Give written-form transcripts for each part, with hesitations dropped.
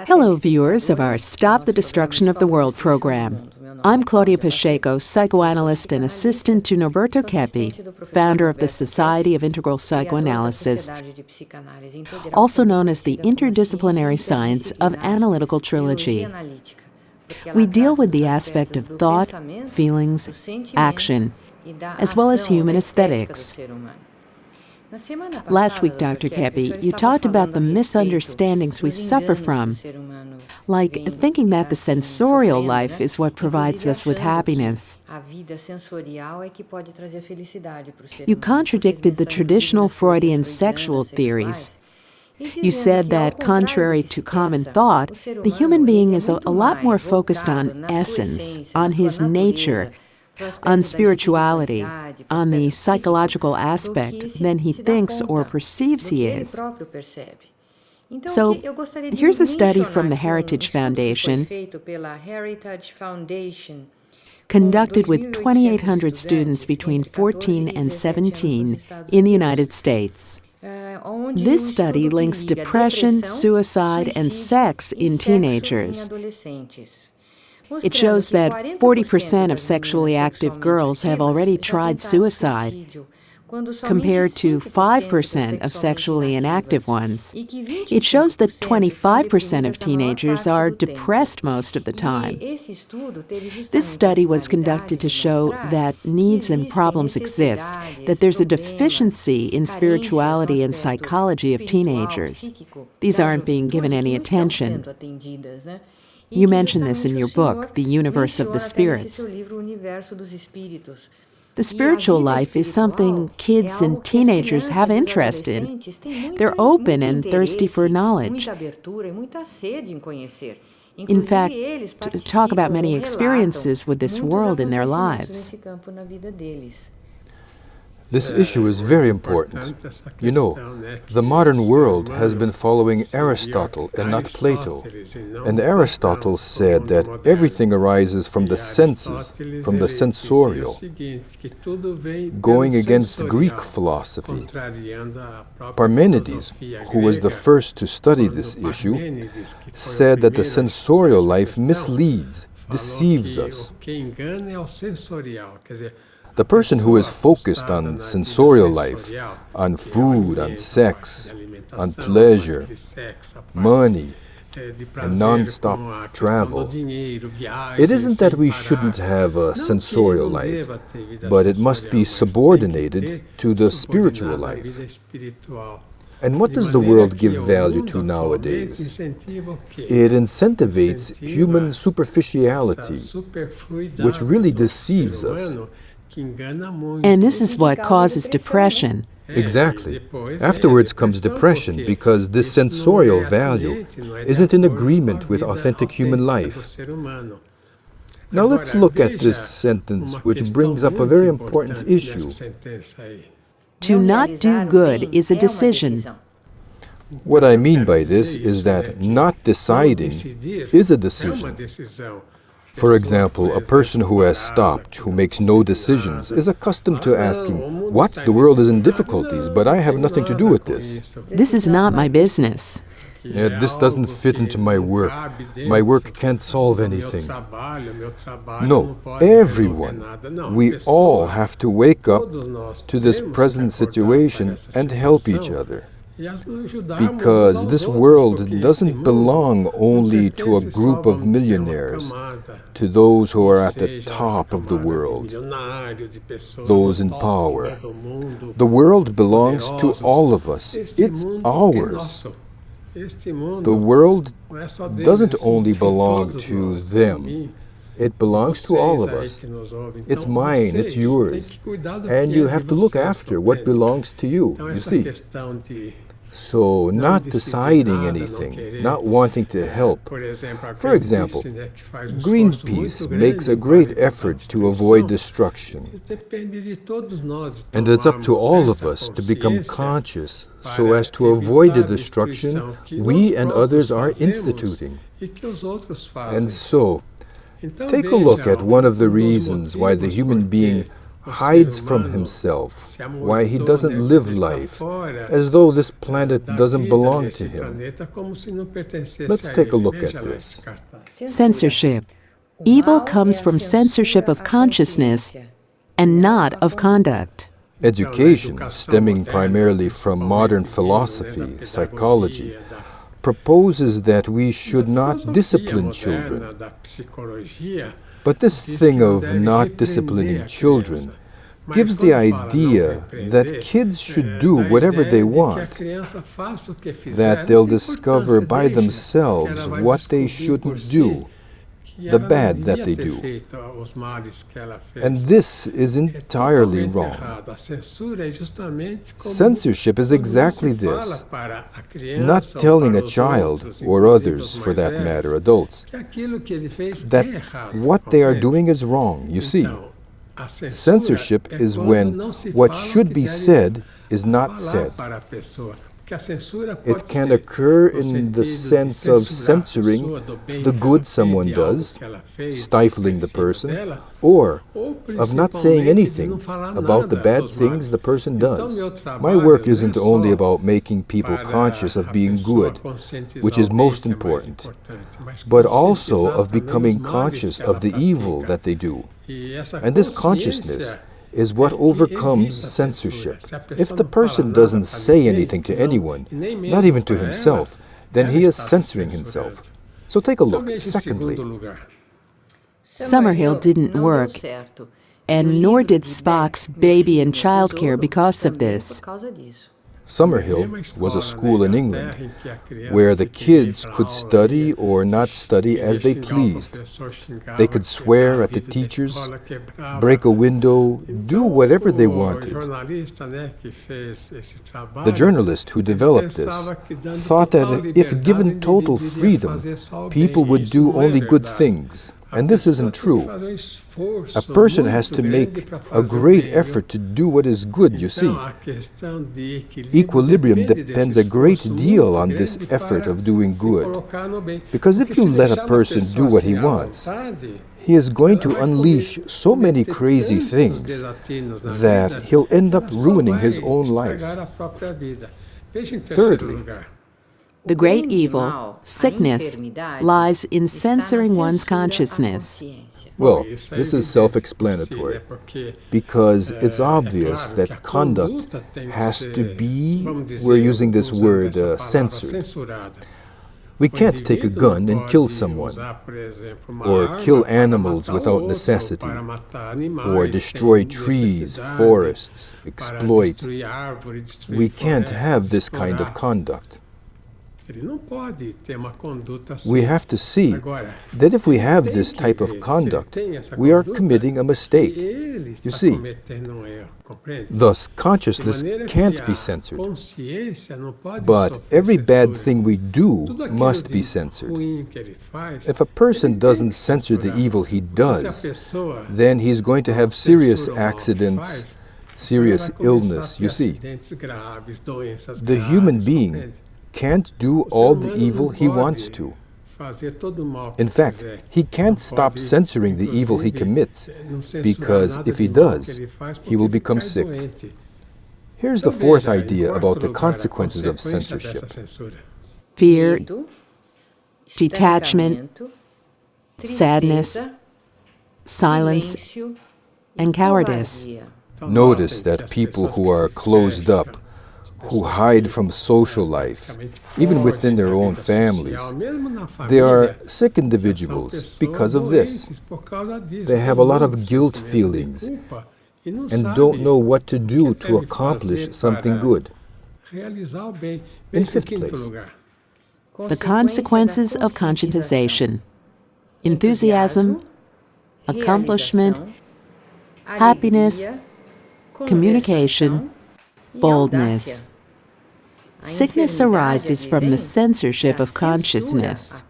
Hello, viewers of our Stop the Destruction of the World program. I'm Claudia Pacheco, psychoanalyst and assistant to Norberto Keppe, founder of the Society of Integral Psychoanalysis, also known as the interdisciplinary science of analytical trilogy. We deal with the aspect of thought, feelings, action, as well as human aesthetics. Last week, Dr. Keppe, you talked about the misunderstandings we suffer from, like thinking that the sensorial life is what provides us with happiness. You contradicted the traditional Freudian sexual theories. You said that, contrary to common thought, the human being is a lot more focused on essence, on his nature, on spirituality, on the psychological aspect than he thinks or perceives he is. So, here's a study from the Heritage Foundation conducted with 2,800 students between 14 and 17 in the United States. This study links depression, suicide, and sex in teenagers. It shows that 40% of sexually active girls have already tried suicide, compared to 5% of sexually inactive ones. It shows that 25% of teenagers are depressed most of the time. This study was conducted to show that needs and problems exist, that there's a deficiency in spirituality and psychology of teenagers. These aren't being given any attention. You mention this in your book, The Universe of the Spirits. The spiritual life is something kids and teenagers have interest in. They're open and thirsty for knowledge. In fact, talk about many experiences with this world in their lives. This issue is very important. You know, the modern world has been following Aristotle and not Plato. And Aristotle said that everything arises from the senses, from the sensorial, going against Greek philosophy. Parmenides, who was the first to study this issue, said that the sensorial life misleads, deceives us. The person who is focused on sensorial life, on food, on sex, on pleasure, money, and non-stop travel, it isn't that we shouldn't have a sensorial life, but it must be subordinated to the spiritual life. And what does the world give value to nowadays? It incentivates human superficiality, which really deceives us. And this is what causes depression. Exactly. Afterwards comes depression because this sensorial value isn't in agreement with authentic human life. Now let's look at this sentence, which brings up a very important issue. To not do good is a decision. What I mean by this is that not deciding is a decision. For example, a person who has stopped, who makes no decisions, is accustomed to asking, "What? The world is in difficulties, but I have nothing to do with this. This is not my business. This doesn't fit into my work. My work can't solve anything." No, everyone, we all have to wake up to this present situation and help each other. Because this world doesn't belong only to a group of millionaires, to those who are at the top of the world, those in power. The world belongs to all of us. It's ours. The world doesn't only belong to them. It belongs to all of us. It's mine, it's yours. And you have to look after what belongs to you, you see. So, not deciding anything, not wanting to help. For example, Greenpeace makes a great effort to avoid destruction. And it's up to all of us to become conscious so as to avoid the destruction we and others are instituting. And so, take a look at one of the reasons why the human being hides from himself, why he doesn't live life, as though this planet doesn't belong to him. Let's take a look at this. Censorship. Evil comes from censorship of consciousness and not of conduct. Education, stemming primarily from modern philosophy, psychology, proposes that we should not discipline children. But this thing of not disciplining children gives the idea that kids should do whatever they want, that they'll discover by themselves what they shouldn't do, the bad that they do. And this is entirely wrong. Censorship is exactly this, not telling a child, or others for that matter, adults, that what they are doing is wrong, you see. Censorship is when what should be said is not said. It can occur in the sense of censoring the good someone does, stifling the person, or of not saying anything about the bad things the person does. My work isn't only about making people conscious of being good, which is most important, but also of becoming conscious of the evil that they do. And this consciousness is what overcomes censorship. If the person doesn't say anything to anyone, not even to himself, then he is censoring himself. So take a look. Secondly, Summerhill didn't work, and nor did Spock's baby and childcare because of this. Summerhill was a school in England where the kids could study or not study as they pleased. They could swear at the teachers, break a window, do whatever they wanted. The journalist who developed this thought that if given total freedom, people would do only good things. And this isn't true. A person has to make a great effort to do what is good, you see. Equilibrium depends a great deal on this effort of doing good. Because if you let a person do what he wants, he is going to unleash so many crazy things that he'll end up ruining his own life. Thirdly, the great evil, sickness, lies in censoring one's consciousness. Well, this is self-explanatory, because it's obvious that conduct has to be, we're using this word, censored. We can't take a gun and kill someone, or kill animals without necessity, or destroy trees, forests, exploit. We can't have this kind of conduct. We have to see that if we have this type of conduct, we are committing a mistake. You see, thus consciousness can't be censored. But every bad thing we do must be censored. If a person doesn't censor the evil he does, then he's going to have serious accidents, serious illness, you see. The human being can't do all the evil he wants to. In fact, he can't stop censoring the evil he commits, because if he does, he will become sick. Here's the fourth idea about the consequences of censorship. Fear, detachment, sadness, silence, and cowardice. Notice that people who are closed up, who hide from social life, even within their own families, they are sick individuals because of this. They have a lot of guilt feelings and don't know what to do to accomplish something good. In fifth place, The consequences of conscientization: enthusiasm, accomplishment, happiness, communication, boldness. Sickness arises from the censorship of consciousness.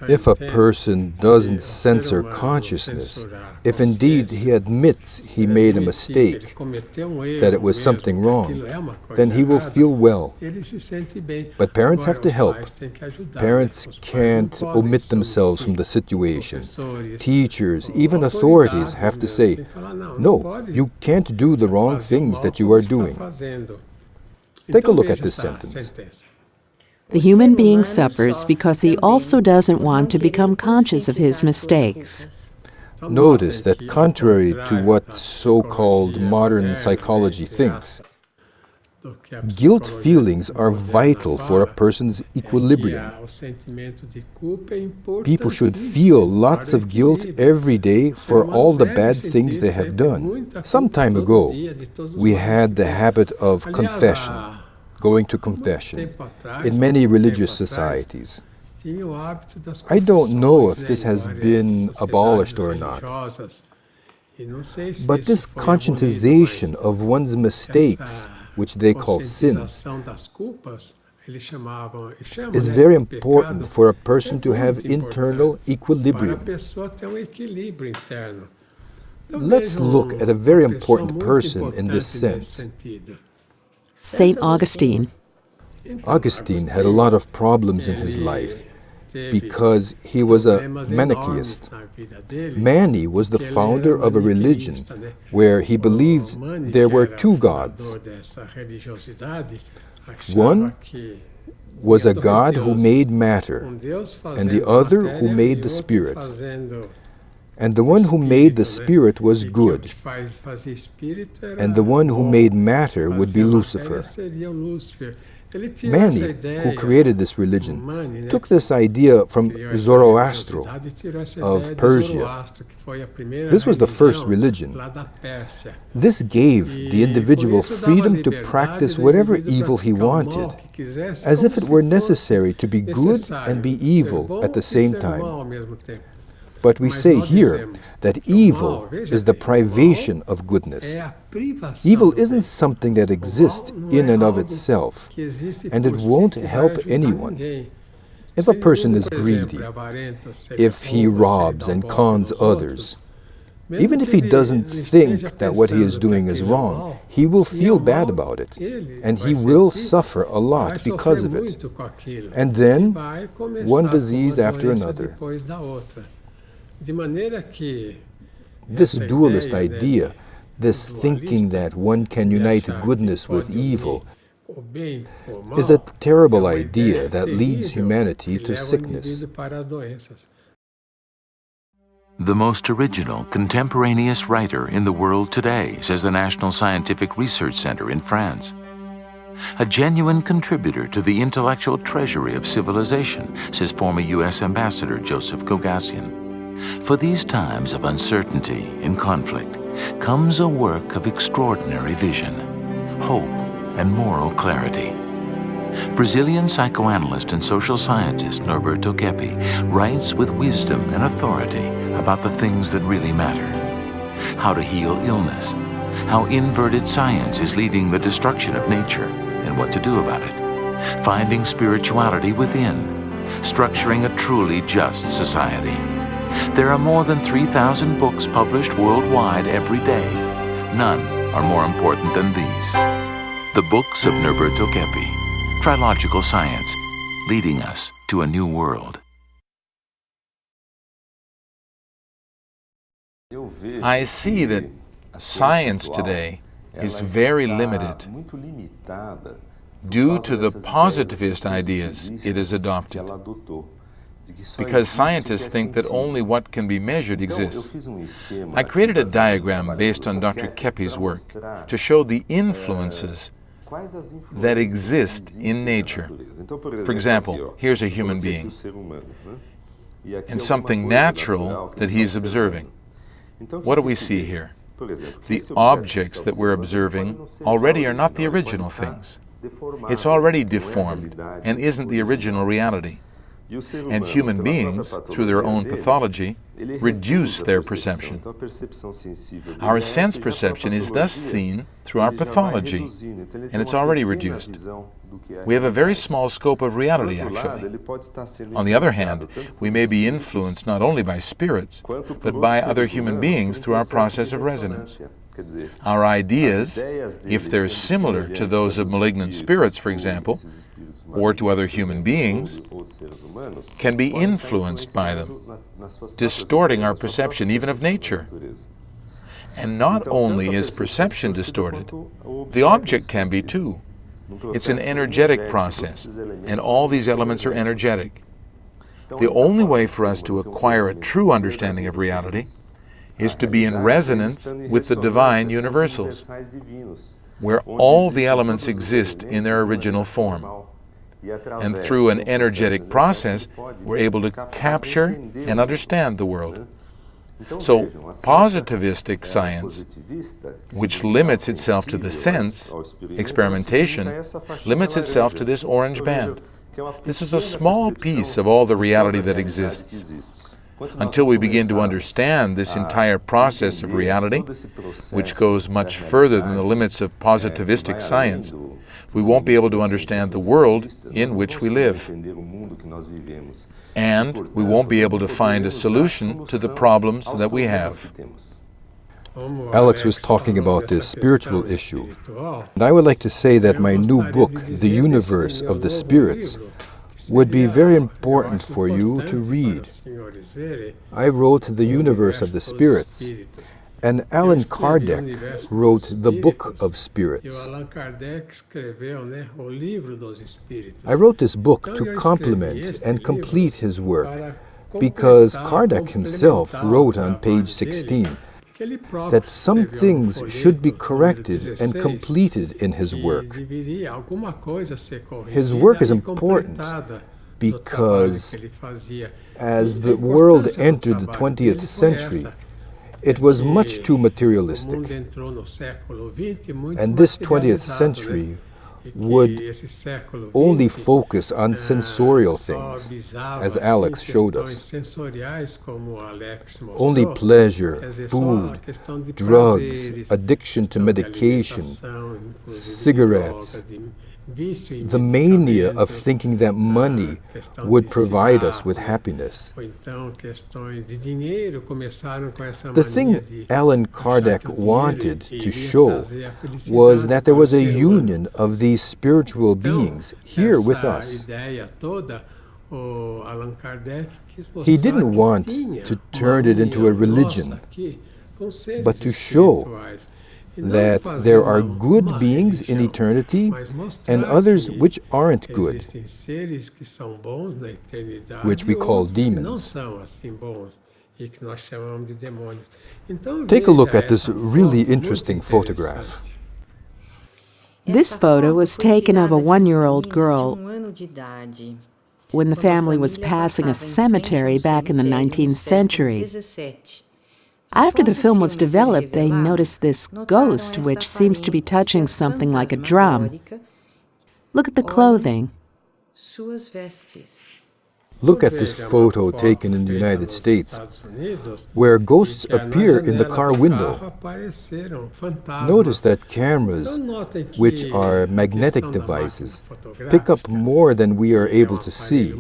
If a person doesn't censor consciousness, if indeed he admits he made a mistake, that it was something wrong, then he will feel well. But parents have to help. Parents can't omit themselves from the situation. Teachers, even authorities have to say, no, you can't do the wrong things that you are doing. Take a look at this sentence. The human being suffers because he also doesn't want to become conscious of his mistakes. Notice that contrary to what so-called modern psychology thinks, guilt feelings are vital for a person's equilibrium. People should feel lots of guilt every day for all the bad things they have done. Some time ago, we had the habit of confession, going to confession, in many religious societies. I don't know if this has been abolished or not. But this conscientization of one's mistakes, which they call sins, is very important for a person to have internal equilibrium. Let's look at a very important person in this sense. St. Augustine. Augustine had a lot of problems in his life because he was a Manichaeist. Mani was the founder of a religion where he believed there were two gods. One was a God who made matter, and the other who made the spirit. And the one who made the spirit was good, and the one who made matter would be Lucifer. Mani, who created this religion, took this idea from Zoroaster of Persia. This was the first religion. This gave the individual freedom to practice whatever evil he wanted, as if it were necessary to be good and be evil at the same time. But we say here that evil is the privation of goodness. Evil isn't something that exists in and of itself, and it won't help anyone. If a person is greedy, if he robs and cons others, even if he doesn't think that what he is doing is wrong, he will feel bad about it, and he will suffer a lot because of it. And then, one disease after another. This dualist idea, this thinking that one can unite goodness with evil, is a terrible idea that leads humanity to sickness. The most original contemporaneous writer in the world today, says the National Scientific Research Center in France. A genuine contributor to the intellectual treasury of civilization, says former U.S. Ambassador Joseph Kogassian. For these times of uncertainty and conflict comes a work of extraordinary vision, hope, and moral clarity. Brazilian psychoanalyst and social scientist Norberto Keppe writes with wisdom and authority about the things that really matter. How to heal illness, how inverted science is leading the destruction of nature, and what to do about it. Finding spirituality within, structuring a truly just society. There are more than 3,000 books published worldwide every day. None are more important than these. The books of Norberto Keppe, Trilogical Science, leading us to a new world. I see that science today is very limited due to the positivist ideas it has adopted. Because scientists think that only what can be measured exists. I created a diagram based on Dr. Keppe's work to show the influences that exist in nature. For example, here's a human being and something natural that he is observing. What do we see here? The objects that we're observing already are not the original things. It's already deformed and isn't the original reality. And human beings, through their own pathology, reduce their perception. Our sense perception is thus seen through our pathology, and it's already reduced. We have a very small scope of reality, actually. On the other hand, we may be influenced not only by spirits, but by other human beings through our process of resonance. Our ideas, if they're similar to those of malignant spirits, for example, or to other human beings, can be influenced by them, distorting our perception even of nature. And not only is perception distorted, the object can be too. It's an energetic process, and all these elements are energetic. The only way for us to acquire a true understanding of reality is to be in resonance with the divine universals, where all the elements exist in their original form. And through an energetic process, we're able to capture and understand the world. So, positivistic science, which limits itself to the sense, experimentation, limits itself to this orange band. This is a small piece of all the reality that exists. Until we begin to understand this entire process of reality, which goes much further than the limits of positivistic science, we won't be able to understand the world in which we live. And we won't be able to find a solution to the problems that we have. Alex was talking about this spiritual issue. And I would like to say that my new book, The Universe of the Spirits, would be very important for you to read. I wrote The Universe of the Spirits, and Allan Kardec wrote the Book of Spirits. I wrote this book to complement and complete his work, because Kardec himself wrote on page 16 that some things should be corrected and completed in his work. His work is important because as the world entered the 20th century, it was much too materialistic. And this 20th century would only focus on sensorial things, as Alex showed us. Only pleasure, food, drugs, addiction to medication, cigarettes, the mania of thinking that money would provide us with happiness. The thing Allan Kardec wanted to show was that there was a union of these spiritual beings here with us. He didn't want to turn it into a religion, but to show that there are good beings in eternity and others which aren't good, which we call demons. Take a look at this really interesting photograph. This photo was taken of a 1-year-old girl when the family was passing a cemetery back in the 19th century. After the film was developed, they noticed this ghost, which seems to be touching something like a drum. Look at the clothing. Look at this photo taken in the United States, where ghosts appear in the car window. Notice that cameras, which are magnetic devices, pick up more than we are able to see.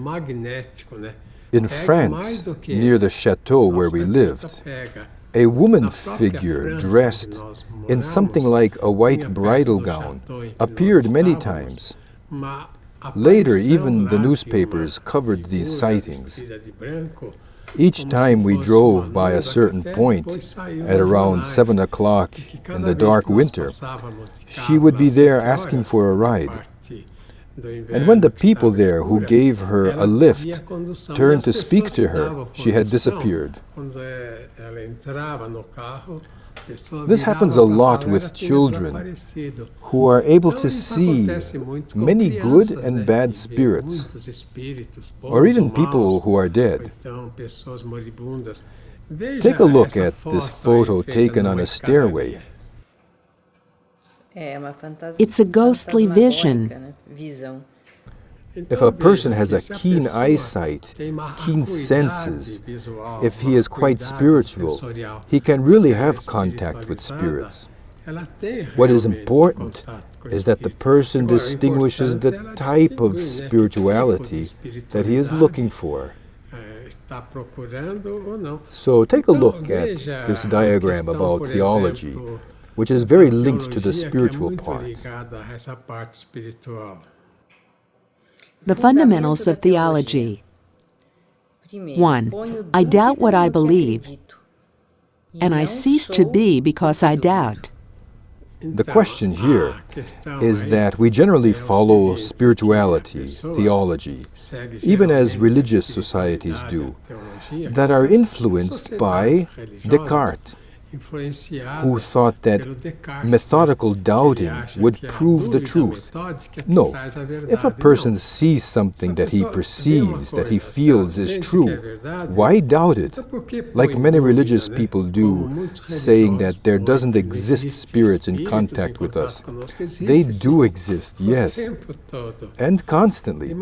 In France, near the chateau where we lived, a woman figure dressed in something like a white bridal gown appeared many times. Later, even the newspapers covered these sightings. Each time we drove by a certain point at around 7 o'clock in the dark winter, she would be there asking for a ride. And when the people there who gave her a lift turned to speak to her, she had disappeared. This happens a lot with children who are able to see many good and bad spirits, or even people who are dead. Take a look at this photo taken on a stairway. It's a ghostly vision. If a person has a keen eyesight, keen senses, if he is quite spiritual, he can really have contact with spirits. What is important is that the person distinguishes the type of spirituality that he is looking for. So take a look at this diagram about theology, which is very linked to the spiritual part. The fundamentals of theology. 1. I doubt what I believe, and I cease to be because I doubt. The question here is that we generally follow spirituality, theology, even as religious societies do, that are influenced by Descartes, who thought that methodical doubting would prove the truth. No, if a person sees something that he perceives, that he feels is true, why doubt it? Like many religious people do, saying that there doesn't exist spirits in contact with us. They do exist, yes, and constantly.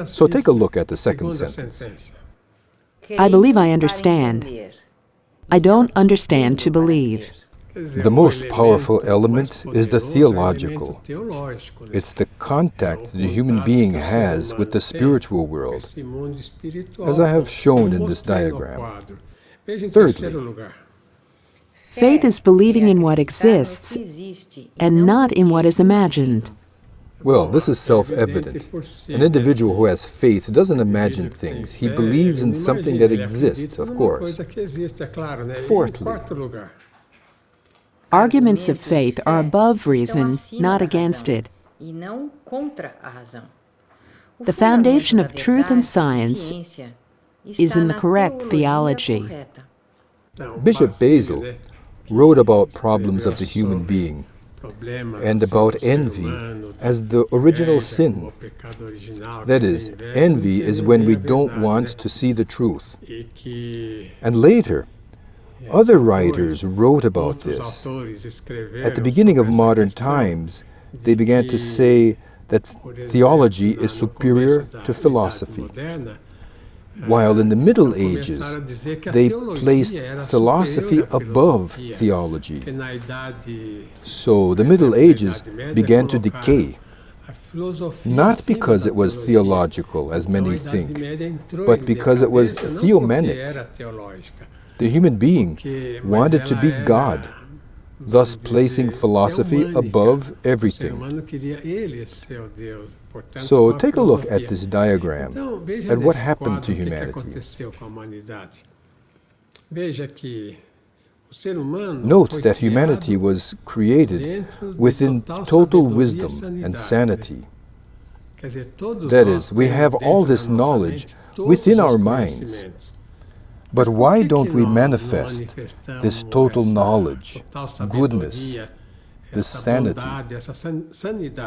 So take a look at the second sentence. I believe I understand. I don't understand to believe. The most powerful element is the theological. It's the contact the human being has with the spiritual world, as I have shown in this diagram. Thirdly, Faith is believing in what exists and not in what is imagined. well, this is self-evident. An individual who has faith doesn't imagine things. He believes in something that exists, of course. Fourthly, Arguments of faith are above reason, not against it. The foundation of truth and science is in the correct theology. Bishop Basil wrote about problems of the human being and about envy as the original sin. That is, envy is when we don't want to see the truth. And later, other writers wrote about this. At the beginning of modern times, they began to say that theology is superior to philosophy. While in the Middle Ages, they placed philosophy above theology. So the Middle Ages began to decay, not because it was theological, as many think, but because it was theomenic. The human being wanted to be God, thus placing philosophy above everything. So take a look at this diagram, at what happened to humanity. Note that humanity was created within total wisdom and sanity. That is, we have all this knowledge within our minds. But why don't we manifest this total knowledge, goodness, this sanity?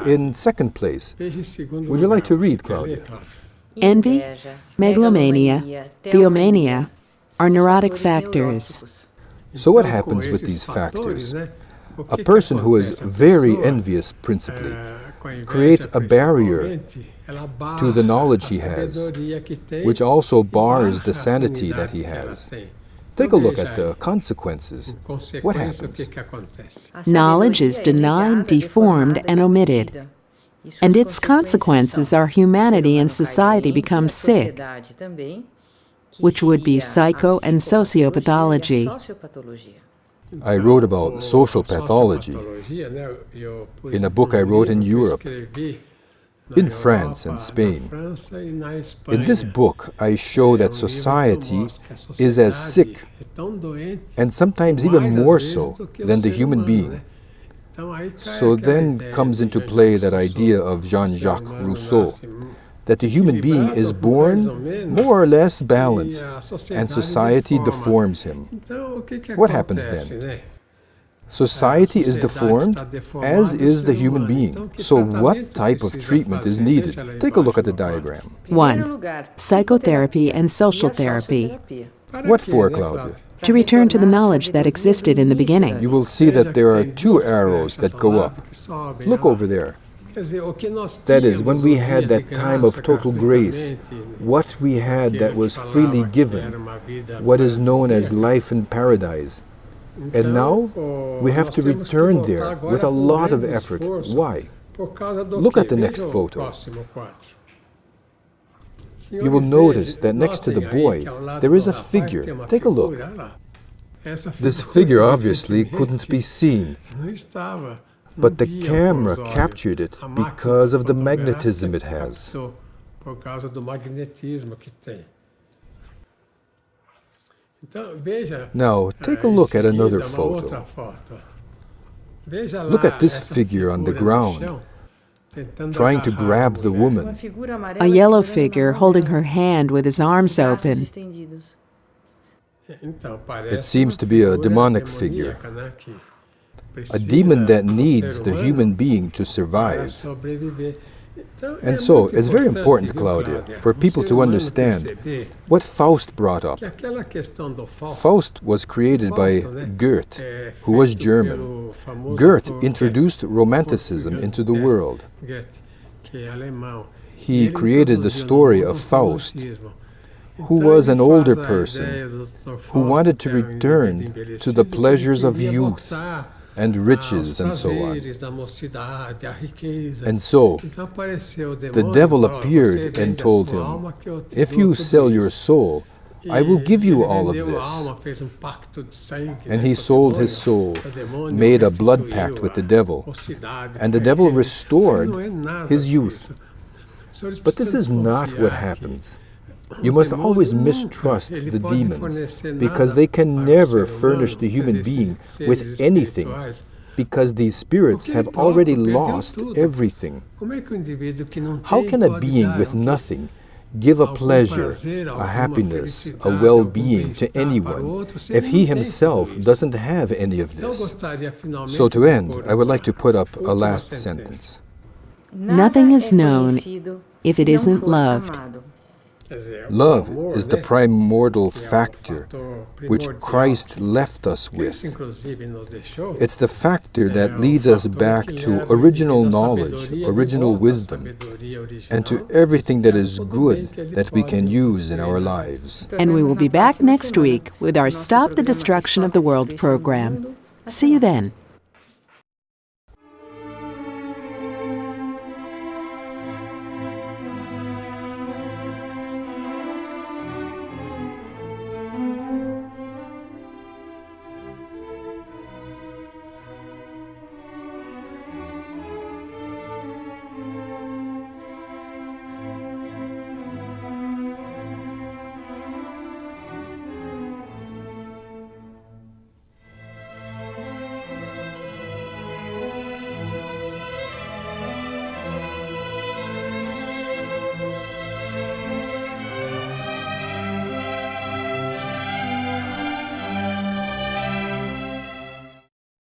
In second place, would you like to read, Claudia? Envy, megalomania, theomania are neurotic factors. So what happens with these factors? A person who is very envious, principally, creates a barrier to the knowledge he has, which also bars the sanity that he has. Take a look at the consequences. What happens? Knowledge is denied, deformed, and omitted. And its consequences are humanity and society become sick, which would be psycho and sociopathology. I wrote about social pathology in a book I wrote in Europe, in France and Spain. In this book, I show that society is as sick, and sometimes even more so, than the human being. So then comes into play that idea of Jean-Jacques Rousseau, that the human being is born more or less balanced, and society deforms him. What happens then? Society is deformed, as is the human being. So what type of treatment is needed? Take a look at the diagram. 1. Psychotherapy and social therapy. What for, Claudia? To return to the knowledge that existed in the beginning. You will see that there are two arrows that go up. Look over there. That is, when we had that time of total grace, what we had that was freely given, what is known as life in paradise. And now we have to return there with a lot of effort. Why? Look at the next photo. You will notice that next to the boy, there is a figure. Take a look. This figure obviously couldn't be seen, but the camera captured it because of the magnetism it has. Now, take a look at another photo. Look at this figure on the ground, trying to grab the woman. A yellow figure holding her hand with his arms open. It seems to be a demonic figure, a demon that needs the human being to survive. And so, it's very important, Claudia, for people to understand what Faust brought up. Faust was created by Goethe, who was German. Goethe introduced Romanticism into the world. He created the story of Faust, who was an older person who wanted to return to the pleasures of youth and riches and so on. And so, the devil appeared and told him, "If you sell your soul, I will give you all of this." And he sold his soul, made a blood pact with the devil, and the devil restored his youth. But this is not what happens. You must always mistrust the demons, because they can never furnish the human being with anything, because these spirits have already lost everything. How can a being with nothing give a pleasure, a happiness, a well-being to anyone if he himself doesn't have any of this? So to end, I would like to put up a last sentence. Nothing is known if it isn't loved. Love is the primordial factor which Christ left us with. It's the factor that leads us back to original knowledge, original wisdom, and to everything that is good that we can use in our lives. And we will be back next week with our Stop the Destruction of the World program. See you then.